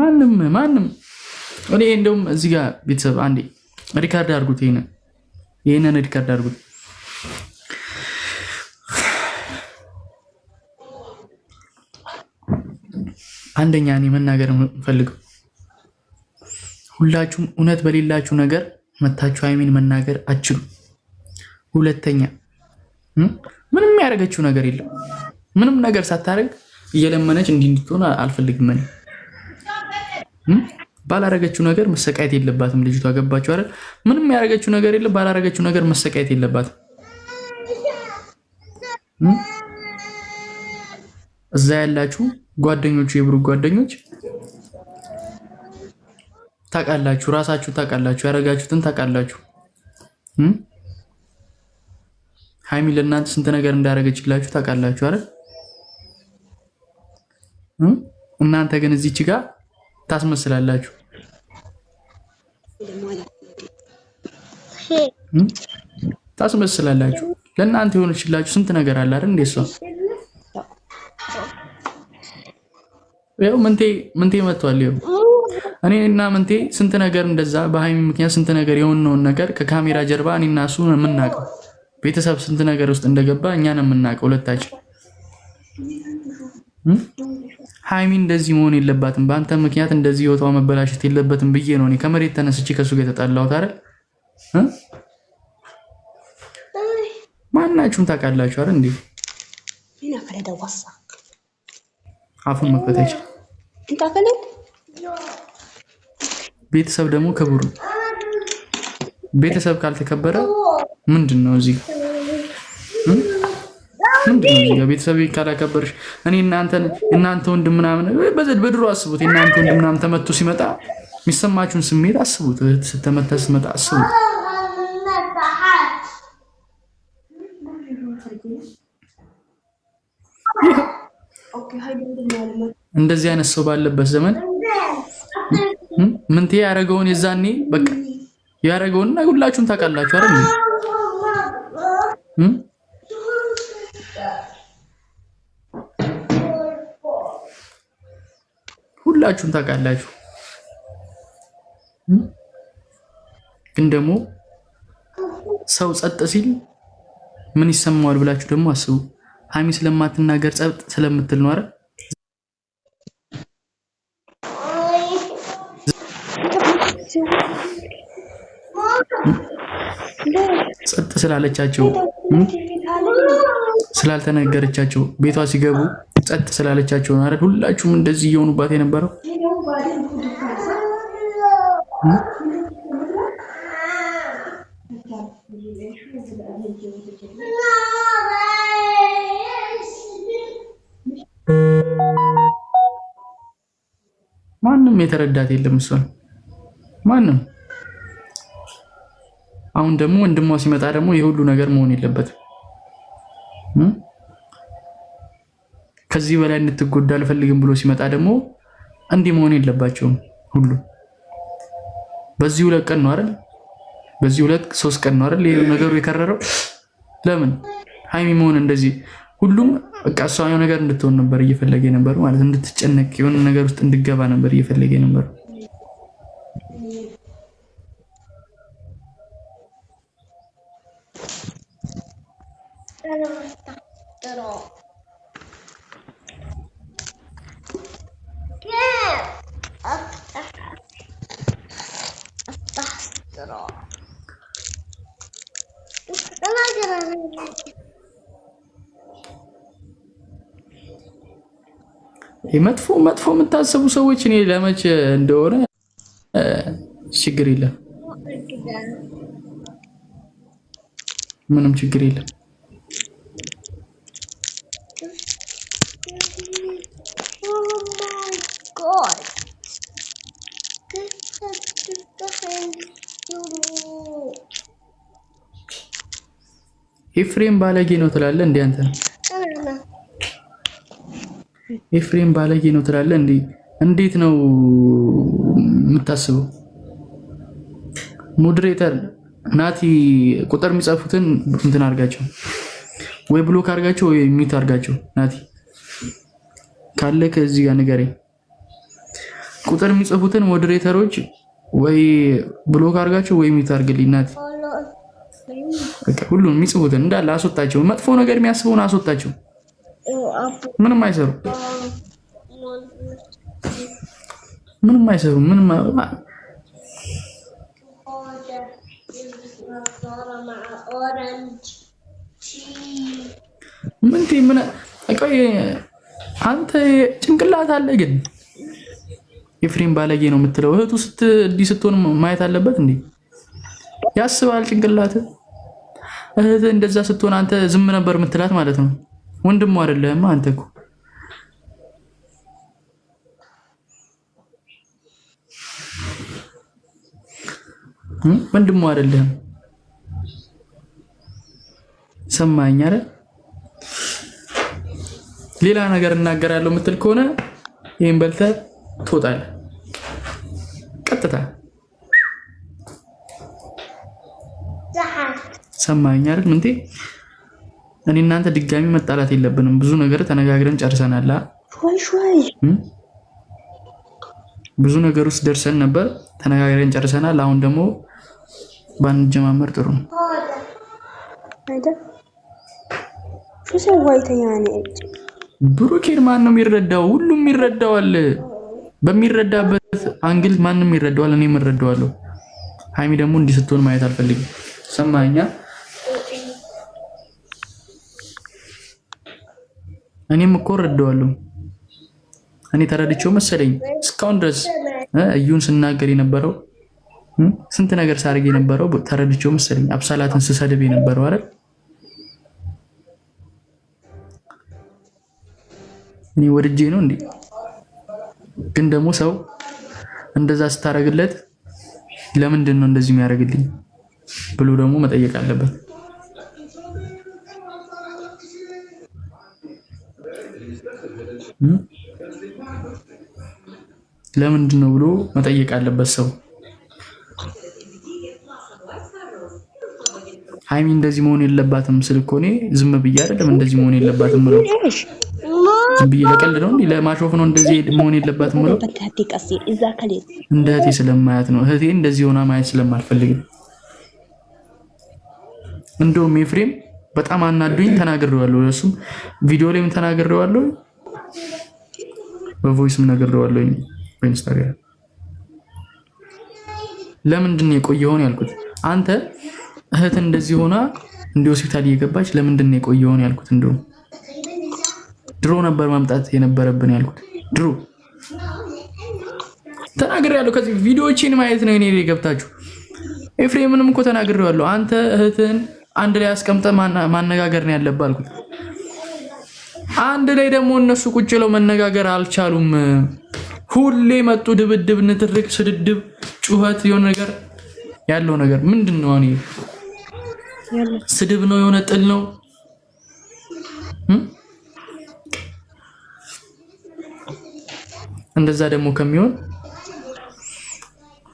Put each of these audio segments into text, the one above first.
ማንም እኔ እንደውም እዚህ ጋር ቤተሰብ አንዴ ሪካርድ አድርጉት ይሄንን ሪካርድ አድርጉት አንደኛ እኔ መናገር ፈልገው ሁላችሁም እውነት በሌላችሁ ነገር መታችሁ ሃይሚን መናገር አትችሉ ሁለተኛ ምንም ያደረገችው ነገር የለም ምንም ነገር ሳታረግ እየለመነች እንድትሆን አልፈልግም እኔ ባላረገችው ነገር መሰቃየት የለባትም ልጅቷ ገባችሁ አይደል ምንም ያደረገችው ነገር የለም ባላረገችው ነገር መሰቃየት የለባትም እዛ ያላችሁ ጓደኞቹ የብሩክ ጓደኞች ታውቃላችሁ ራሳችሁ ታውቃላችሁ ያረጋችሁትን ታውቃላችሁ ሃይሚ ለእናንተ ስንት ነገር እንዳረገችላችሁ ታውቃላችሁ አይደል እናንተ ግን እዚች ጋር ታስመስላላችሁ ታስመስላላችሁ ለእናንተ የሆነችላችሁ ስንት ነገር አለ አይደል እንደሷ ያው ምንቴ መጥቷል ይኸው እኔና ምንቴ ስንት ነገር እንደዛ በሃይሚ ምክንያት ስንት ነገር የሆነውን ነገር ከካሜራ ጀርባ እኔና እሱ የምናውቀው ቤተሰብ ስንት ነገር ውስጥ እንደገባ እኛን የምናውቀው ሁለታችን ሃይሚ እንደዚህ መሆን የለባትም በአንተ ምክንያት እንደዚህ ህይወቷ መበላሸት የለበትም ብዬ ነው እኔ ከመሬት ተነስቼ ከሱ ጋር ተጣላሁት አይደል ማናችሁም ታውቃላችሁ አይደል እንዴ አፉን መክፈት አይችልም ቤተሰብ ደግሞ ክቡር ቤተሰብ ካልተከበረ ምንድነው እዚህ ምንድነው ቤተሰብ ካላከበርሽ እኔ እናንተ ወንድም ምናምን በድሮ አስቡት እናንተ ወንድም ምናምን ተመቶ ሲመጣ የሚሰማችሁን ስሜት አስቡት ስትመታ ሲመጣ አስቡት እንደዚህ አይነት ሰው ባለበት ዘመን ምንቴ ያረጋውን የዛኔ በቃ ያረጋውና ሁላችሁም ታውቃላችሁ አይደል ሁላችሁም ታውቃላችሁ ግን ደግሞ ሰው ጸጥ ሲል ምን ይሰማዋል ብላችሁ ደግሞ አስቡ ሃይሚ ስለማትናገር ጸጥ ስለምትል ነው አይደል ጸጥ ስላለቻቸው ስላልተነገረቻቸው ቤቷ ሲገቡ ጸጥ ስላለቻቸው ነው አይደል ሁላችሁም እንደዚህ እየሆኑባት የነበረው ማንም የተረዳት የለም እሷን ማንም አሁን ደግሞ ወንድሟ ሲመጣ ደግሞ የሁሉ ነገር መሆን የለበትም ከዚህ በላይ እንድትጎዳ አልፈልግም ብሎ ሲመጣ ደግሞ እንዲህ መሆን የለባቸውም ሁሉ በዚህ ሁለት ቀን ነው አይደል በዚህ ሁለት ሶስት ቀን ነው አይደል ነገሩ የከረረው ለምን ሃይሚ መሆን እንደዚህ ሁሉም በቃ እሷ የሆነ ነገር እንድትሆን ነበር እየፈለገ ነበር ማለት እንድትጨነቅ የሆነ ነገር ውስጥ እንድገባ ነበር እየፈለገ ነበር መጥፎ የምታስቡ ሰዎች እኔ ለመቼ እንደሆነ ችግር የለም ምንም ችግር የለም ኤፍሬም ባለጌ ነው ትላለህ እንዴ አንተ ኤፍሬም ባለጌ ነው ትላለህ እንዴ እንዴት ነው የምታስበው ሞዴሬተር ናቲ ቁጥር የሚጻፉትን እንትን አድርጋቸው ወይ ብሎክ አድርጋቸው ወይ ሚት አድርጋቸው ናቲ ካለ ከዚህ ጋር ንገረኝ ቁጥር የሚጽፉትን ሞዴሬተሮች ወይ ብሎክ አድርጋቸው ወይ ሚውት አድርግልኝ ናት። በቃ ሁሉም የሚጽፉትን እንዳለ አስወጣቸው። መጥፎ ነገር የሚያስቡን አስወጣቸው። ምንም አይሰሩ ምንም አይሰሩ ምንም ምን አቆይ አንተ ጭንቅላት አለ ግን ኤፍሬም ባለጌ ነው የምትለው እህቱ ስትሆን ማየት አለበት እንዴ? ያስባል ጭንቅላት። እህት እንደዛ ስትሆን አንተ ዝም ነበር የምትላት ማለት ነው። ወንድሙ አይደለም አንተ እኮ ወንድሙ አይደለም። ሰማኝ አይደል? ሌላ ነገር እናገራለሁ የምትል ከሆነ ይሄን በልተህ ትወጣለህ ቀጥታ። ሰማኝ አይደል? ምንቴ እኔ እናንተ ድጋሚ መጣላት የለብንም። ብዙ ነገር ተነጋግረን ጨርሰናል። ብዙ ነገር ውስጥ ደርሰን ነበር፣ ተነጋግረን ጨርሰናል። አሁን ደግሞ ባንጀማመር ጥሩ ነው። ብሩኬን ማን ነው የሚረዳው? ሁሉም ይረዳዋል። በሚረዳበት አንግል ማንም ይረዳዋል። እኔም እረዳዋለሁ። ሃይሚ ደግሞ እንዲህ ስትሆን ማየት አልፈልግም። ሰማኛ? እኔም እኮ እረዳዋለሁ። እኔ ተረድቼው መሰለኝ እስካሁን ድረስ እዩን ስናገር የነበረው ስንት ነገር ሳርግ የነበረው ተረድቼው መሰለኝ። አብሳላትን ስሰድብ የነበረው አይደል? እኔ ወድጄ ነው እንዴ? ግን ደግሞ ሰው እንደዛ ስታረግለት ለምንድን ነው እንደዚህ የሚያደርግልኝ ብሎ ደግሞ መጠየቅ አለበት። ለምንድን ነው ብሎ መጠየቅ አለበት ሰው። ሃይሚ እንደዚህ መሆን የለባትም ስል እኮ እኔ ዝም ብዬ አይደለም እንደዚህ መሆን የለባትም ብሎ ዝም ብዬ ለቀልድ ነው እንዴ? ለማሾፍ ነው እንደዚህ መሆን የለባትም ብሎ እንደ እህቴ ስለማያት ነው። እህቴ እንደዚህ ሆና ማየት ስለማልፈልግ እንደውም ኤፍሬም በጣም አናዱኝ ተናግሬዋለሁ። እሱም ቪዲዮ ላይም ተናግሬዋለሁ፣ በቮይስም ተናግሬዋለሁ በኢንስታግራም። ለምንድን ነው የቆየውን ያልኩት? አንተ እህት እንደዚህ ሆና እንደ ሆስፒታል እየገባች ለምንድን ነው የቆየውን ያልኩት? እንደውም ድሮ ነበር ማምጣት የነበረብን ያልኩት። ድሮ ተናግሬያለሁ። ከዚህ ቪዲዮዎችን ማየት ነው። እኔ ገብታችሁ ኤፍሬምንም እኮ ተናግሬዋለሁ። አንተ እህትን አንድ ላይ አስቀምጠ ማነጋገር ነው ያለብህ አልኩት። አንድ ላይ ደግሞ እነሱ ቁጭ ብለው መነጋገር አልቻሉም። ሁሌ መጡ፣ ድብድብ፣ ንትርክ፣ ስድድብ፣ ጩኸት፣ የሆነ ነገር ያለው ነገር ምንድን ነው? እኔ ስድብ ነው የሆነ ጥል ነው። እንደዛ ደግሞ ከሚሆን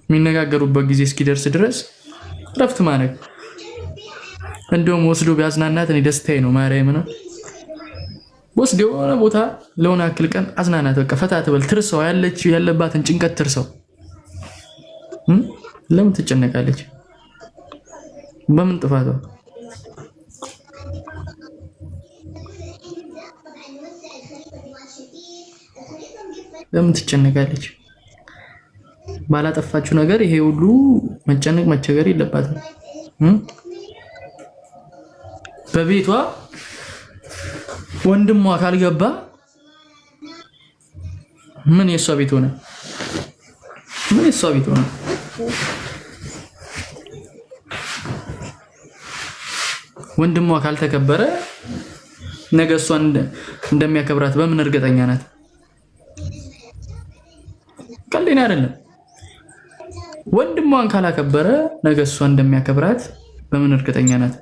የሚነጋገሩበት ጊዜ እስኪደርስ ድረስ ረፍት ማድረግ። እንደውም ወስዶ ቢያዝናናት እኔ ደስታዬ ነው። ማርያም ነው ወስዶ የሆነ ቦታ ለሆነ አክል ቀን አዝናናት። በቃ ፈታ ትበል፣ ትርሰው ያለባትን ጭንቀት ትርሰው። ለምን ትጨነቃለች? በምን ጥፋቷ? ለምን ትጨነቃለች? ባላጠፋችው ነገር ይሄ ሁሉ መጨነቅ መቸገር የለባትም። በቤቷ ወንድሟ ካልገባ ምን የሷ ቤት ሆነ? ምን የሷ ቤት ሆነ? ወንድሟ ካልተከበረ ነገ እሷን እንደሚያከብራት በምን እርግጠኛ ናት? ቀልዴን አይደለም። ወንድሟን ካላከበረ ነገ እሷን እንደሚያከብራት በምን እርግጠኛ ናት?